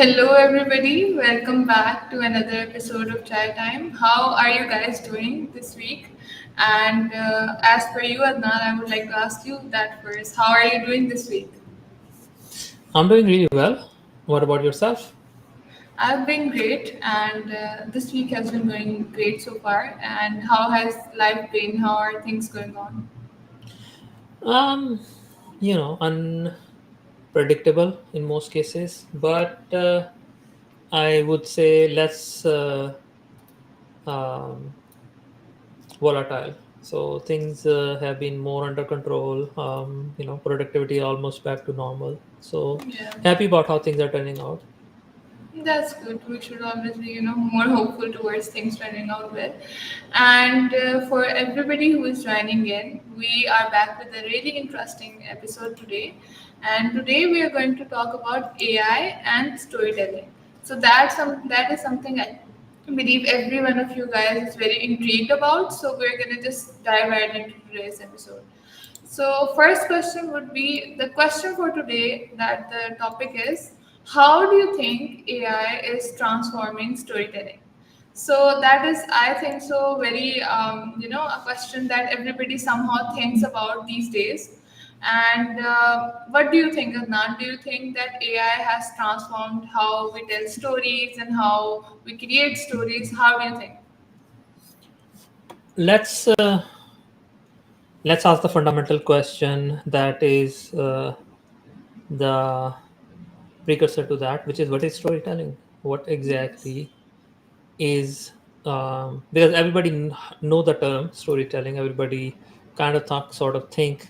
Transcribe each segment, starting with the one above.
Hello, everybody. Welcome back to another episode of Chai Time. How are you guys doing this week? And as per you, Adnan, I would like to ask you that first. How are you doing this week? I'm doing really well. What about yourself? I've been great, and this week has been going great so far. And how has life been? How are things going on? Um, Unpredictable in most cases, but I would say less um, volatile. So things have been more under control. Productivity almost back to normal. So Yeah. happy about how things are turning out. That's good. We should always be, more hopeful towards things turning out well. And for everybody who is joining in, we are back with a really interesting episode today. And today we are going to talk about AI and storytelling. So that is something I believe every one of you guys is very intrigued about. So we're gonna just dive right into today's episode. So, first question would be the question for today that the topic is how do you think AI is transforming storytelling? So, that is, I think, so very, a question that everybody somehow thinks about these days. And what do you think, Adnan? Do you think that AI has transformed how we tell stories and how we create stories? How do you think? Let's uh, let's ask the fundamental question that is the precursor to that, which is what is storytelling? What Yes. exactly is because everybody know the term storytelling, everybody kind of sort of think,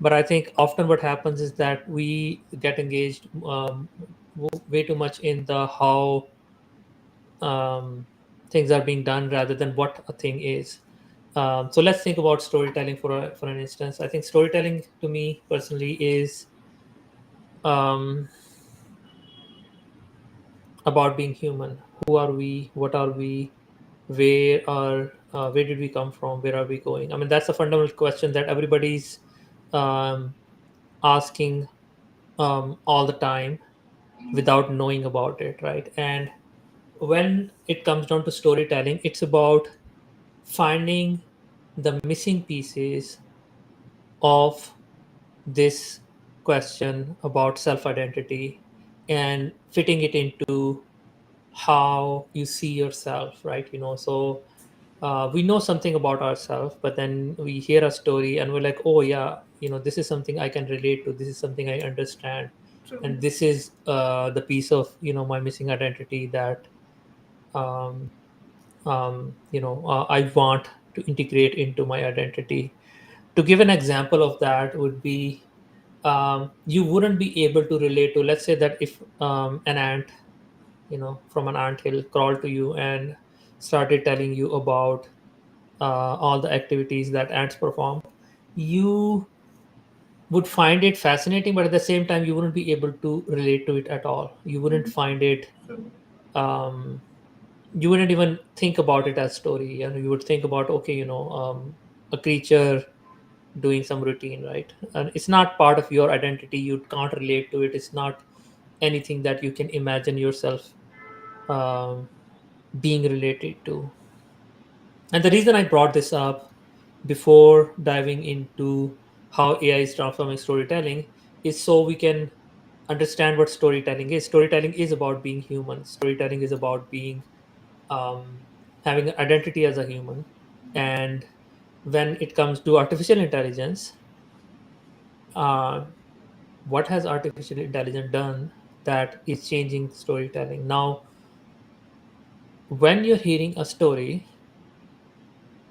but I think often what happens is that we get engaged way too much in the how um, things are being done rather than what a thing is. So let's think about storytelling for an instance. I think storytelling to me personally is um, about being human. Who are we? What are we? Where did we come from? Where are we going? I mean, that's a fundamental question that everybody's um, asking all the time without knowing about it, right? And when it comes down to storytelling, it's about finding the missing pieces of this question about self identity and fitting it into how you see yourself, right? So we know something about ourselves, but then we hear a story and we're like, oh yeah, this is something I can relate to, this is something I understand, True. and this is the piece of my missing identity that um, I want to integrate into my identity. To give an example of that would be, you wouldn't be able to relate to, let's say that if an ant, from an ant hill crawled to you and started telling you about all the activities that ants perform, you would find it fascinating, but at the same time, you wouldn't be able to relate to it at all. You wouldn't find it, True. um, you wouldn't even think about it as story. You would think about, okay, a creature doing some routine, right? And it's not part of your identity. You can't relate to it. It's not anything that you can imagine yourself um, being related to. And the reason I brought this up before diving into how AI is transforming storytelling is so we can understand what storytelling is. Storytelling is about being human. Storytelling is about being having an identity as a human. And when it comes to artificial intelligence, uh, what has artificial intelligence done that is changing storytelling? Now, when you're hearing a story,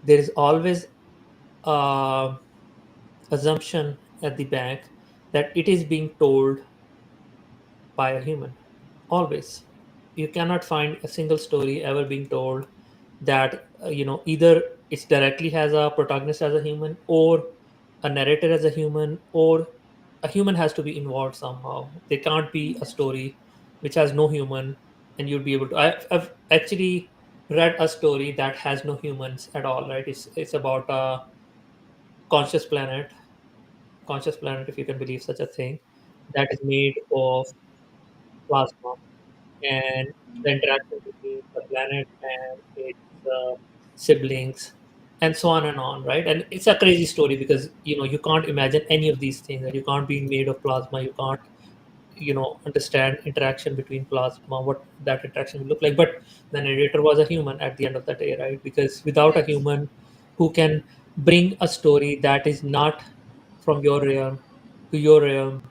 there is always a assumption at the back that it is being told by a human. Always. You cannot find a single story ever being told that either it directly has a protagonist as a human, or a narrator as a human, or a human has to be involved somehow. There can't be a story which has no human and you'd be able to. I've actually read a story that has no humans at all, right? It's about a conscious planet, conscious planet, if you can believe such a thing, that is made of plasma. and the interaction between the planet and its siblings, and so on and on, right? And it's a crazy story because you can't imagine any of these things. That you can't be made of plasma. You can't understand interaction between plasma, what that interaction will look like. But the narrator was a human at the end of the day, right? Because without a Yes. human who can bring a story that is not from your realm to your realm,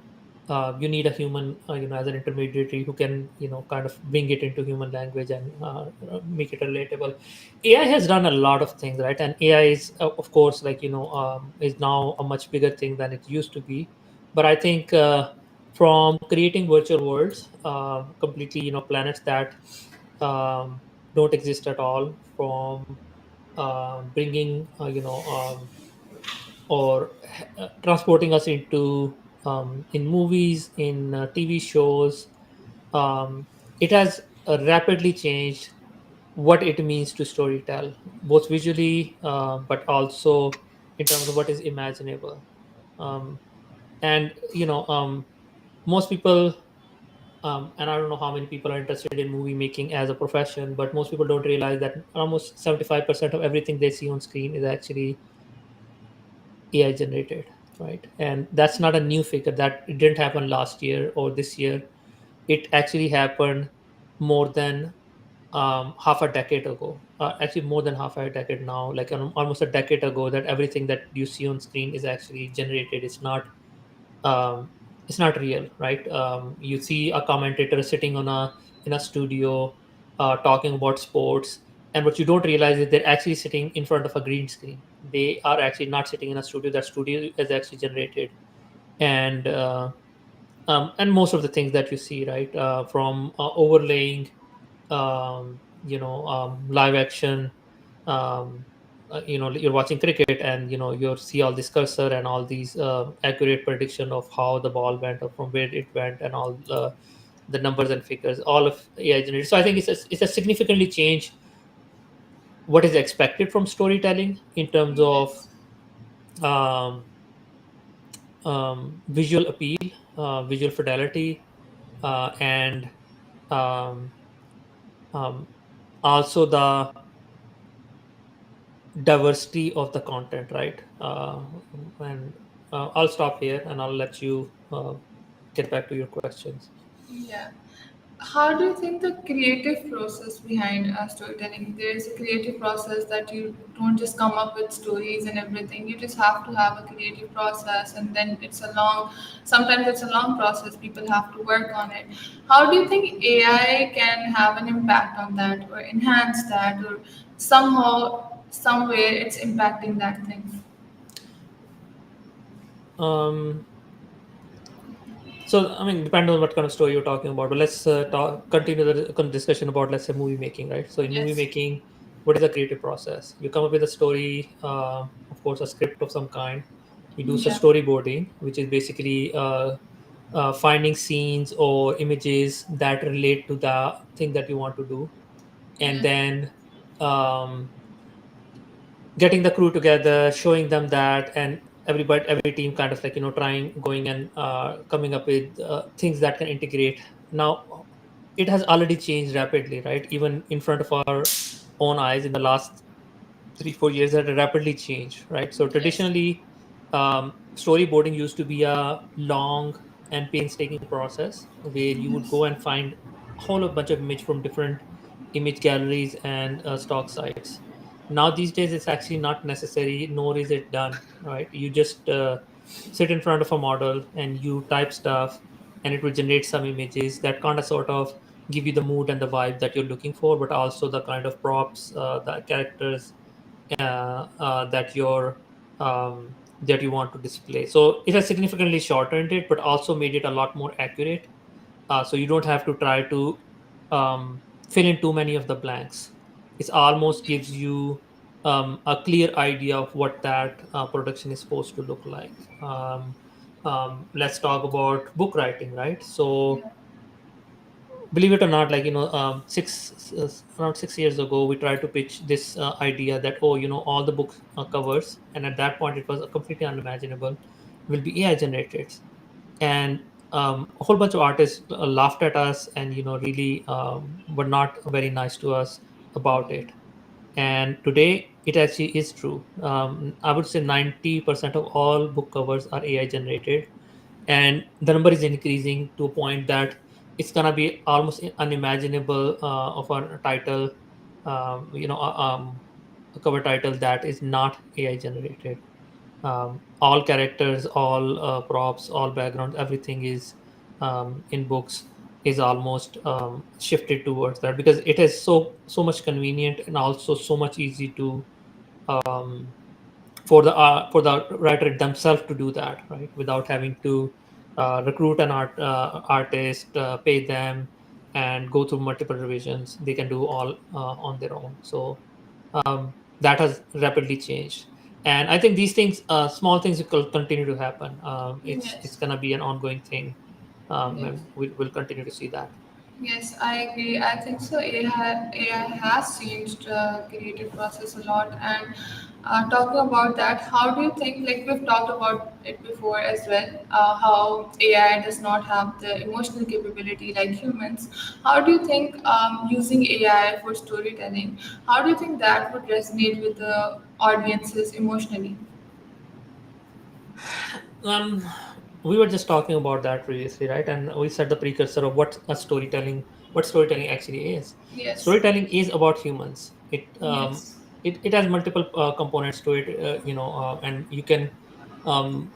you need a human, as an intermediary who can, kind of bring it into human language and make it relatable. AI has done a lot of things, right? And AI is, of course, like, is now a much bigger thing than it used to be. But I think, from creating virtual worlds, completely, planets that um, don't exist at all, from bringing, or transporting us into, in movies, in TV shows. It has rapidly changed what it means to storytell, both visually, but also in terms of what is imaginable. Um, and most people, and I don't know how many people are interested in movie making as a profession, but most people don't realize that almost 75% of everything they see on screen is actually AI generated, right? And that's not a new figure. That it didn't happen last year or this year. It actually happened more than half a decade ago. Actually, more than half a decade now, like almost a decade ago, that everything that you see on screen is actually generated. Um, it's not real, right? You see a commentator sitting on a in a studio, talking about sports, and what you don't realize is they're actually sitting in front of a green screen. They are actually not sitting in a studio. That studio is actually generated, and most of the things that you see, right, from overlaying, live action. Um, you're watching cricket, and you see all this cursor and all these accurate prediction of how the ball went or from where it went, and all the numbers and figures, all of AI generated. So I think it's a significantly change what is expected from storytelling in terms of Yes. um, visual appeal, visual fidelity, and um, um, also the diversity of the content, right? And I'll stop here and I'll let you get back to your questions. Yeah. How do you think the creative process behind storytelling? There is a creative process that you don't just come up with stories and everything. You just have to have a creative process, and then sometimes it's a long process. People have to work on it. How do you think AI can have an impact on that, or enhance that, or somehow, somewhere, it's impacting that thing? Um, so, I mean, depending on what kind of story you're talking about, but let's continue the discussion about, let's say, movie making, right? So, in movie Yes. making, what is the creative process? You come up with a story, of course, a script of some kind. You do some Yeah. storyboarding, which is basically finding scenes or images that relate to the thing that you want to do, and Mm. then um, getting the crew together, showing them that, and every team kind of like trying, going and coming up with things that can integrate. Now, it has already changed rapidly, right? Even in front of our own eyes, in the last 3 4 years, that rapidly changed, right? So Yes. traditionally, storyboarding used to be a long and painstaking process where you would Yes. go and find a whole bunch of image from different image galleries and stock sites. Now these days, it's actually not necessary, nor is it done, right? You just sit in front of a model and you type stuff, and it will generate some images that kind of sort of give you the mood and the vibe that you're looking for, but also the kind of props, the characters that you want to display. So it has significantly shortened it, but also made it a lot more accurate. So you don't have to try to fill in too many of the blanks. It almost gives you a clear idea of what that production is supposed to look like. Let's talk about book writing, right? So Yeah. believe it or not, like around 6 years ago, we tried to pitch this idea that, oh, all the book covers, and at that point it was completely unimaginable, will be AI generated. And a whole bunch of artists laughed at us and really were not very nice to us about it. And today it actually is true. I would say 90% of all book covers are AI generated, and the number is increasing to a point that it's gonna be almost unimaginable of a title, a cover title that is not AI generated. All characters, all props, all backgrounds, everything is in books is almost shifted towards that, because it is so much convenient and also so much easy to um, for the writer themselves to do that, right, without having to recruit an artist, pay them, and go through multiple revisions. They can do all on their own. So that has rapidly changed, and I think these things, small things, will continue to happen. It's Yes. going to be an ongoing thing, Yes. and we'll continue to see that. Yes, I agree. I think so. AI has changed creative process a lot. And talking about that, how do you think? Like we've talked about it before as well, how AI does not have the emotional capability like humans. How do you think using AI for storytelling? How do you think that would resonate with the audiences emotionally? um, we were just talking about that previously, right? And we said the precursor of what storytelling actually is. Yes. Storytelling is about humans. Yes. It has multiple components to it, and you can um,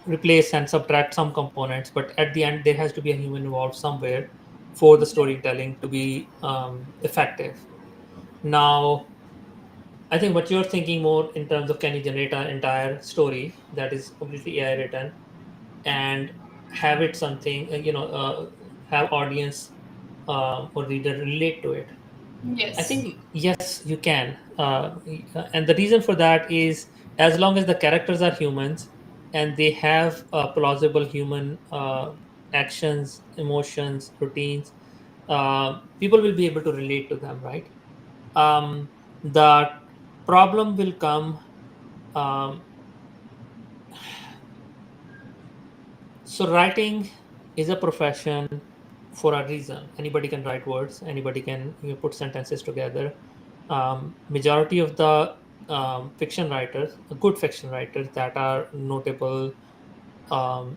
replace and subtract some components, but at the end there has to be a human involved somewhere for the Yeah. storytelling to be effective. Now, I think what you're thinking more in terms of, can you generate an entire story that is completely AI written and have it something, have audience or reader relate to it. I Yes. think yes, you can, and the reason for that is, as long as the characters are humans and they have plausible human actions, emotions, routines, people will be able to relate to them, right? The problem will come. Um, so writing is a profession for a reason. Anybody can write words. Anybody can put sentences together. Majority of the fiction writers, good fiction writers that are notable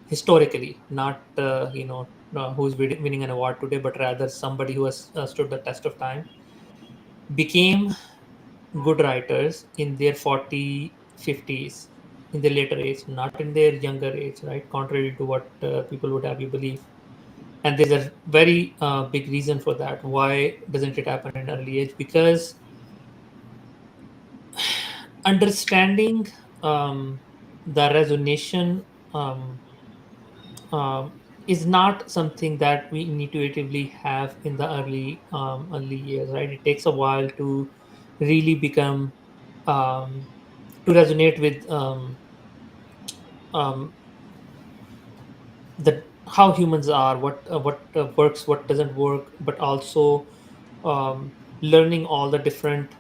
historically, not who's winning an award today, but rather somebody who has stood the test of time, became good writers in their 40, 50s, in their later age, not in their younger age, right? Contrary to what people would have you believe. And there's a very big reason for that. Why doesn't it happen in early age? Because understanding the resonation um, um, is not something that we intuitively have in the early years, right? It takes a while to really become um, to resonate with um, the how humans are, what works, what doesn't work, but also learning all the different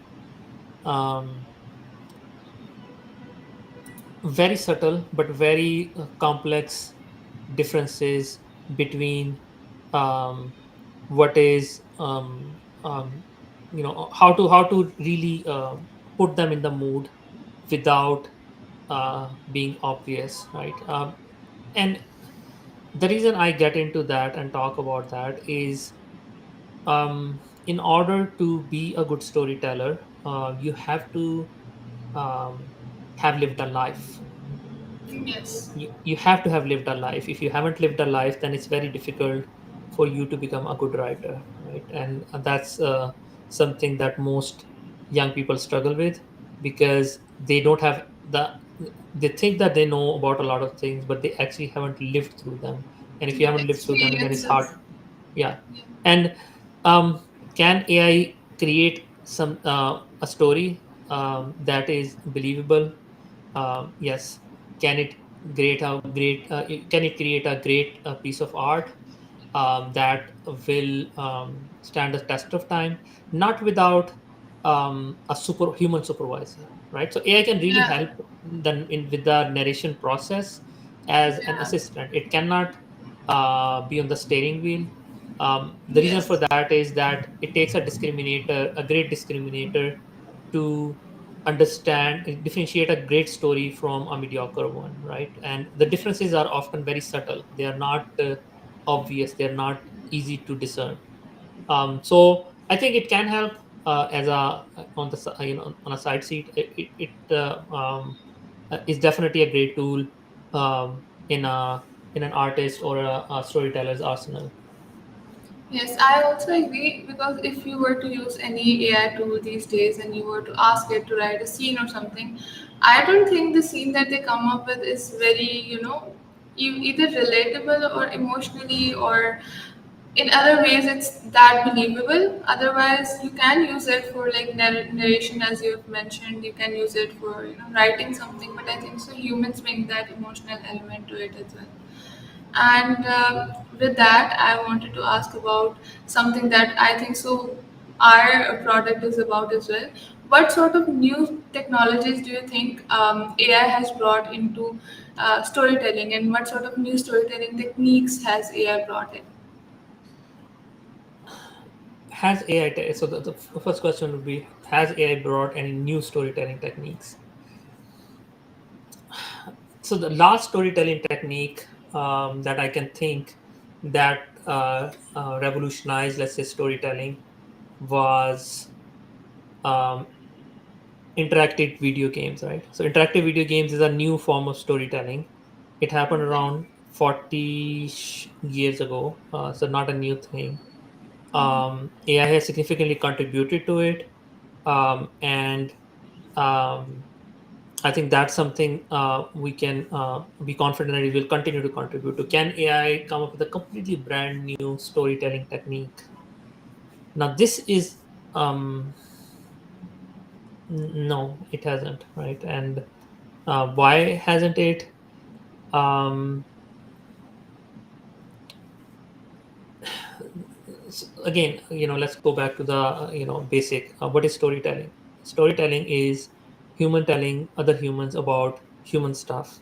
um, very subtle but very complex differences between um, what is how to really put them in the mood without being obvious, right? And the reason I get into that and talk about that is, in order to be a good storyteller, you have to have lived a life. Yes. You have to have lived a life. If you haven't lived a life, then it's very difficult for you to become a good writer, right? And that's something that most young people struggle with, because they don't have the they think that they know about a lot of things, but they actually haven't lived through them. And if you The haven't lived through them, then it's hard. experiences. Yeah. Yeah. And can AI create a story that is believable? Yes. Can it can it create a great piece of art that will stand the test of time? Not without a superhuman supervisor, right? So AI can really Yeah. help with the narration process as an Yeah. assistant. It cannot. be on the steering wheel. The reason for Yes. that is that it takes a great discriminator, to understand, differentiate a great story from a mediocre one, right? And the differences are often very subtle. They are not obvious. They are not easy to discern. So I think it can help as a on the on a side seat. It is definitely a great tool in an artist or a storyteller's arsenal. Yes, I also agree because if you were to use any AI tool these days and you were to ask it to write a scene or something, I don't think the scene that they come up with is very, either relatable or emotionally or in other ways it's that believable. Otherwise, you can use it for like narration, as you've mentioned. You can use it for writing something, but I think so humans bring that emotional element to it as well. And with that, I wanted to ask about something that I think so our product is about as well. What sort of new technologies do you think AI has brought into storytelling, and what sort of new storytelling techniques has AI brought in? Has AI, so the first question would be, has AI brought any new storytelling techniques? So the last storytelling technique that I can think that revolutionized, let's say, storytelling was um, interactive video games, right? So interactive video games is a new form of storytelling. It happened Okay. around 40 years ago, so not a new thing. AI has significantly contributed to it, and um, I think that's something we can be confident that it will continue to contribute to. Can AI come up with a completely brand new storytelling technique? Now, this is no, it hasn't, right? And why hasn't it? Um, Again, let's go back to the basic. What is storytelling? Storytelling is human telling other humans about human stuff.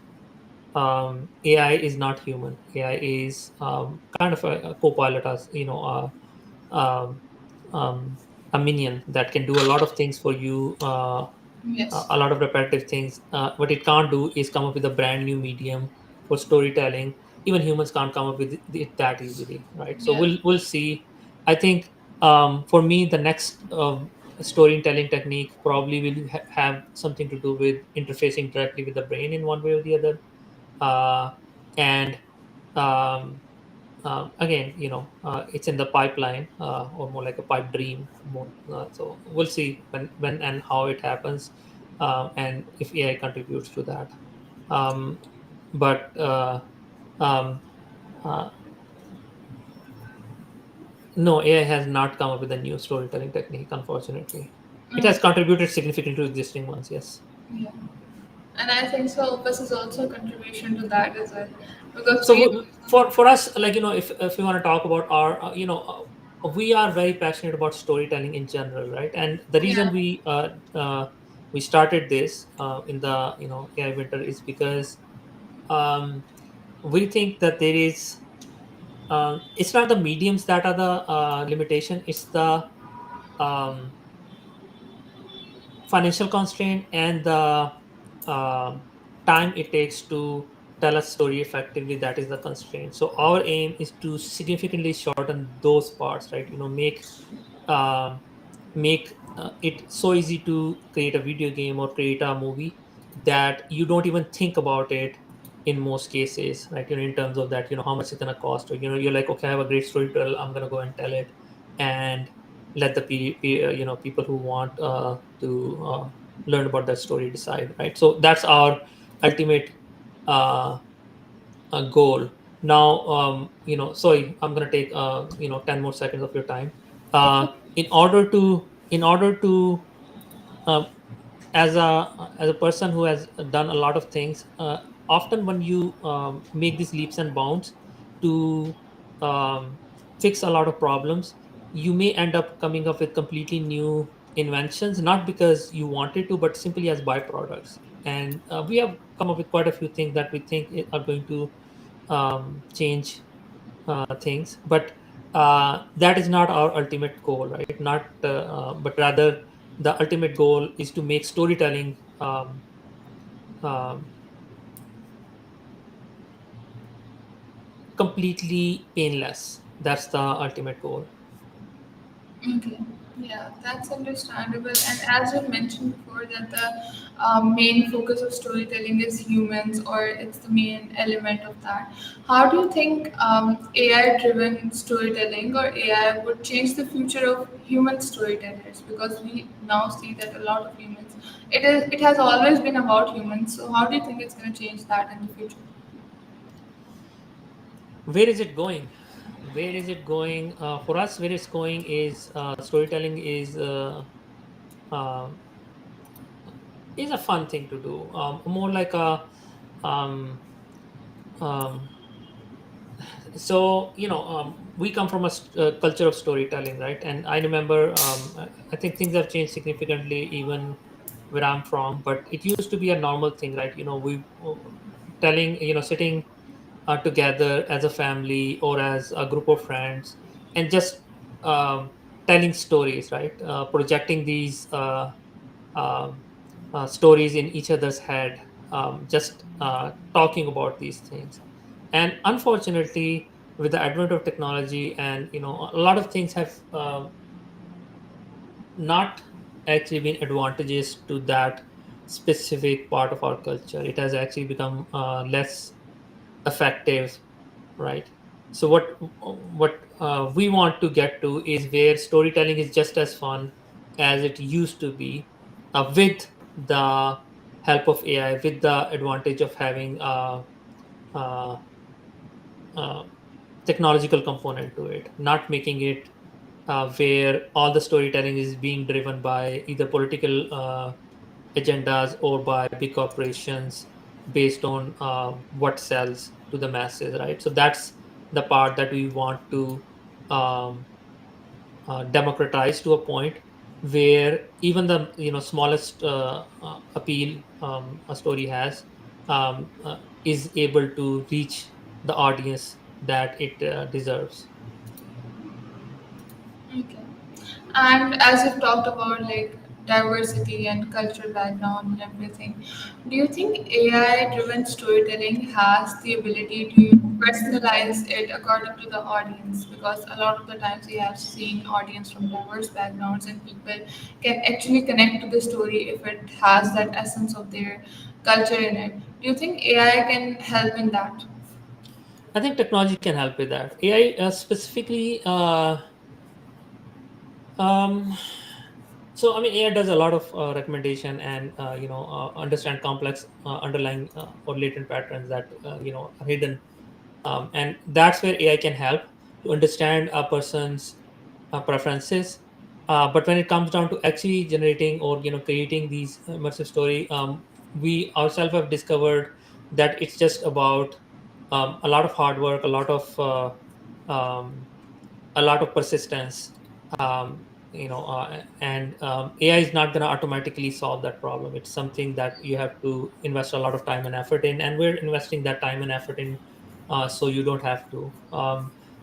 AI is not human. AI is kind of a co-pilot, as um, um, a minion that can do a lot of things for you, Yes. a lot of repetitive things. What it can't do is come up with a brand new medium for storytelling. Even humans can't come up with it that easily, right? So Yeah. we'll see. I think for me, the next storytelling technique probably will have something to do with interfacing directly with the brain in one way or the other, and um, again, it's in the pipeline, or more like a pipe dream. More, so we'll see when and how it happens, and if AI contributes to that. Um, but um, uh, no, AI has not come up with a new storytelling technique. Unfortunately, it has Okay. contributed significantly to existing ones. Yes. Yeah. And I think so Opus is also a contribution to that as well. Because So we for us, like, if we want to talk about our we are very passionate about storytelling in general, right? And the reason yeah. we started this in the AI winter is because um, we think that there is it's not the mediums that are the limitation. It's the um, financial constraint and the um time it takes to tell a story effectively, that is the constraint. So our aim is to significantly shorten those parts, right? Um, make it so easy to create a video game or create a movie that you don't even think about it in most cases, right? In terms of that, how much it's gonna cost, or you're like, okay, I have a great story to tell, I'm gonna go and tell it, and let the people who want to learn about that story decide, right? So that's our ultimate uh, goal. Now, sorry, I'm gonna take 10 more seconds of your time. In order to uh, as a person who has done a lot of things, often when you make these leaps and bounds to um, fix a lot of problems, you may end up coming up with completely new inventions, not because you wanted to, but simply as byproducts. And we have come up with quite a few things that we think are going to change. things, but that is not our ultimate goal, right? Not But rather the ultimate goal is to make storytelling um, completely painless. That's the ultimate goal. Okay, yeah, that's understandable. And as you mentioned before, that the main focus of storytelling is humans, or it's the main element of that. How do you think AI-driven storytelling or AI would change the future of human storytellers? Because we now see that a lot of humans, it has always been about humans. So how do you think it's going to change that in the future? Where is it going? Where is it going? For us, where it's going is storytelling uh, is a fun thing to do. More like a um, um, we come from a culture of storytelling, right? And I remember, I think things have changed significantly even where I'm from, but it used to be a normal thing, right? We telling, sitting together as a family or as a group of friends, and just um, telling stories, right? Projecting these um, stories in each other's head, just talking about these things. And unfortunately, with the advent of technology, and a lot of things have not actually been advantages to that specific part of our culture. It has actually become less effective, right? So what we want to get to is where storytelling is just as fun as it used to be, with the help of AI, with the advantage of having uh, uh, technological component to it, not making it where all the storytelling is being driven by either political agendas or by big corporations based on what sells to the masses, right? So that's the part that we want to um, democratize to a point where even the smallest appeal a story has is able to reach the audience that it deserves. Okay. And as you've talked about like diversity and cultural background and everything, do you think AI-driven storytelling has the ability to personalize it according to the audience? Because a lot of the times we have seen audience from diverse backgrounds, and people can actually connect to the story if it has that essence of their culture in it. Do you think AI can help in that? I think technology can help with that. AI specifically. Um, so I mean, AI does a lot of recommendation and understand complex underlying or latent patterns that are hidden, and that's where AI can help to understand a person's preferences. But when it comes down to actually generating or creating these immersive story, we ourselves have discovered that it's just about a lot of hard work, um, a lot of persistence, and AI is not going to automatically solve that problem. It's something that you have to invest a lot of time and effort in, and we're investing that time and effort in, so you don't have to.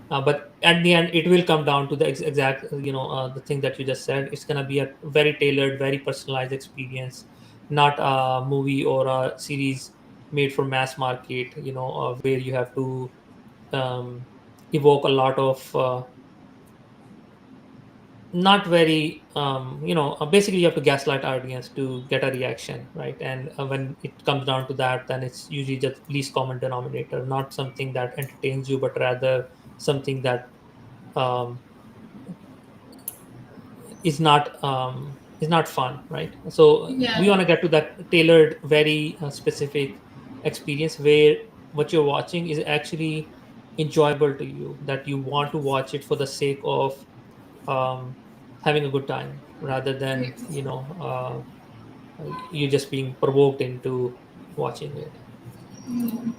But at the end, it will come down to the exact, the thing that you just said. It's going to be a very tailored, very personalized experience, not a movie or a series made for mass market, where you have to um, evoke a lot of not very basically you have to gaslight audience to get a reaction, right? And when it comes down to that, then it's usually just least common denominator, not something that entertains you, but rather something that um, is not fun, right? So we Yeah. want to get to that tailored, very specific experience where what you're watching is actually enjoyable to you, that you want to watch it for the sake of um, having a good time rather than Yes. you just being provoked into watching it. Mm.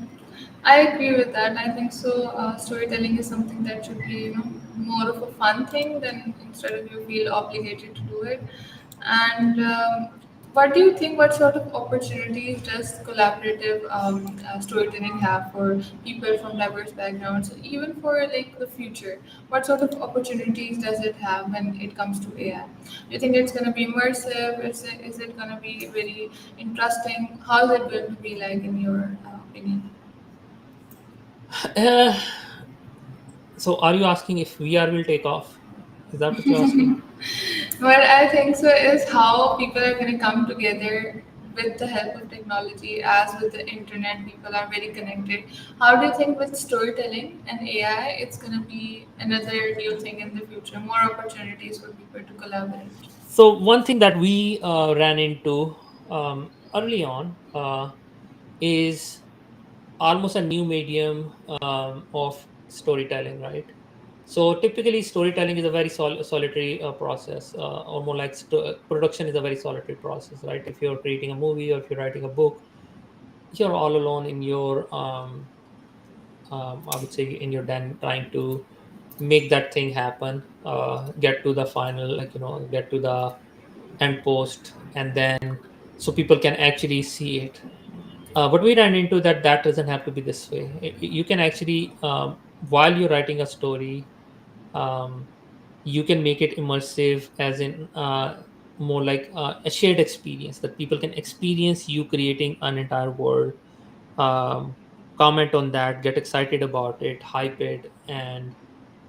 I agree with that. I think so. Storytelling is something that should be, more of a fun thing than instead of you feel obligated to do it. And What do you think? What sort of opportunities does collaborative storytelling have for people from diverse backgrounds, even for like the future? What sort of opportunities does it have when it comes to AI? Do you think it's going to be immersive? Is it going to be very interesting? How is it going to be like in your opinion? Uh, so are you asking if VR will take off? Is that what you're asking? What I think so is how people are going to come together with the help of technology, as with the internet, people are very connected. How do you think with storytelling and AI, it's going to be another new thing in the future, more opportunities for people to collaborate? So one thing that we ran into early on is almost a new medium of storytelling, right? So typically, storytelling is a very solitary process, or more like production is a very solitary process, right? If you're creating a movie or if you're writing a book, you're all alone in your, I would say, in your den, trying to make that thing happen, get to the final, like get to the end post, and then so people can actually see it. But we ran into that doesn't have to be this way. You can actually, while you're writing a story, um, you can make it immersive, as in more like a shared experience that people can experience you creating an entire world, um, comment on that, get excited about it, hype it, and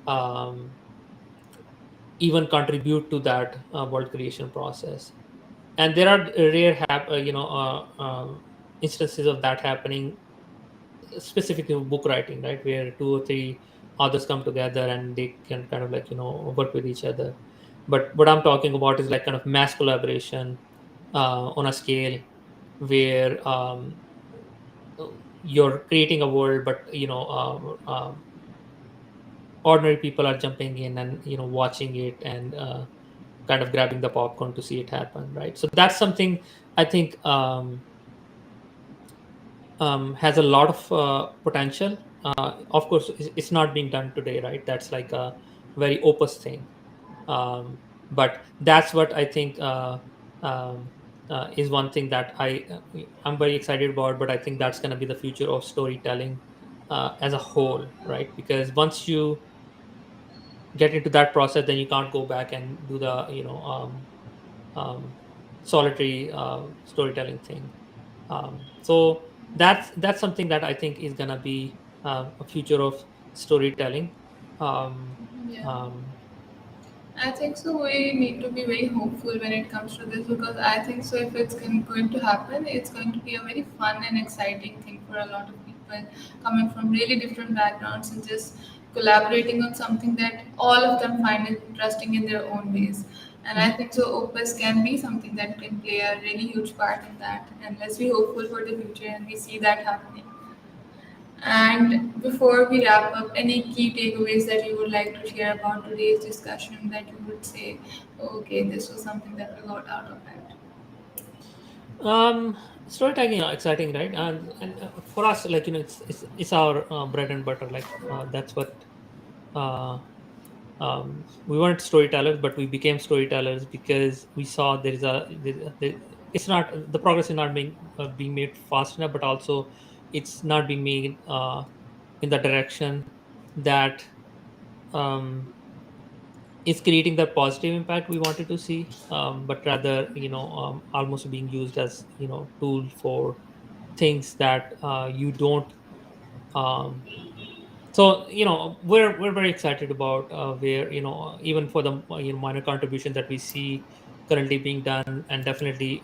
um, even contribute to that world creation process. And there are rare instances of that happening, specifically book writing, right, where two or three authors come together and they can kind of like work with each other. But what I'm talking about is like kind of mass collaboration on a scale where you're creating a world, but ordinary people are jumping in and watching it, and kind of grabbing the popcorn to see it happen, right? So that's something I think has a lot of potential. Of course, it's not being done today, right? That's like a very opus thing. Um, but that's what I think um, is one thing that I'm very excited about. But I think that's going to be the future of storytelling as a whole, right? Because once you get into that process, then you can't go back and do the um, solitary storytelling thing. So that's something that I think is gonna be a future of storytelling. Um, Yeah. um, I think so. We need to be very hopeful when it comes to this, because I think so. If it's going to happen, it's going to be a very fun and exciting thing for a lot of people coming from really different backgrounds and just collaborating on something that all of them find interesting in their own ways. And I mhm. think so. Opus can be something that can play a really huge part in that. And let's be hopeful for the future and we see that happening. And before we wrap up, any key takeaways that you would like to share about today's discussion that you would say, okay, this was something that we got out of it? um, Storytelling, exciting, right? And for us, like it's our bread and butter. Like that's what uh, we weren't storytellers, but we became storytellers because we saw it's not, the progress is not being made fast enough, but also it's not being made in the direction that um, is creating the positive impact we wanted to see, but rather almost being used as tool for things that you don't um, so we're very excited about where even for the minor contribution that we see currently being done, and definitely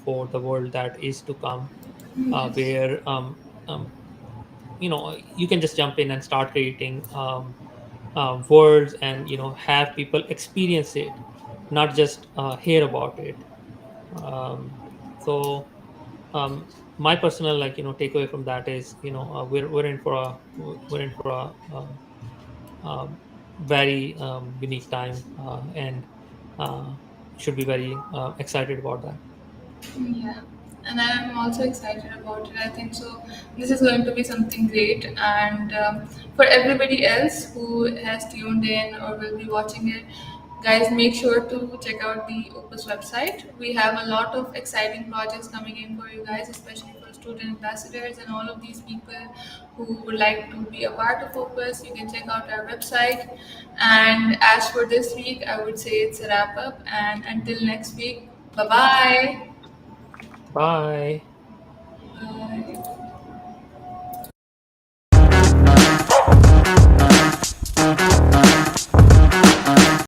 for the world that is to come, Yes. where you can just jump in and start creating worlds, and have people experience it, not just hear about it. Um, so um, my personal takeaway from that is we're in for a um, very unique time, and uh, should be very excited about that. Yeah, and I'm also excited about it. I think so. This is going to be something great, and for everybody else who has tuned in or will be watching it, Guys, make sure to check out the Opus website. We have a lot of exciting projects coming in for you guys, especially for student ambassadors and all of these people who would like to be a part of Opus. You can check out our website. And as for this week, I would say it's a wrap up. And until next week, bye-bye. Bye. Bye.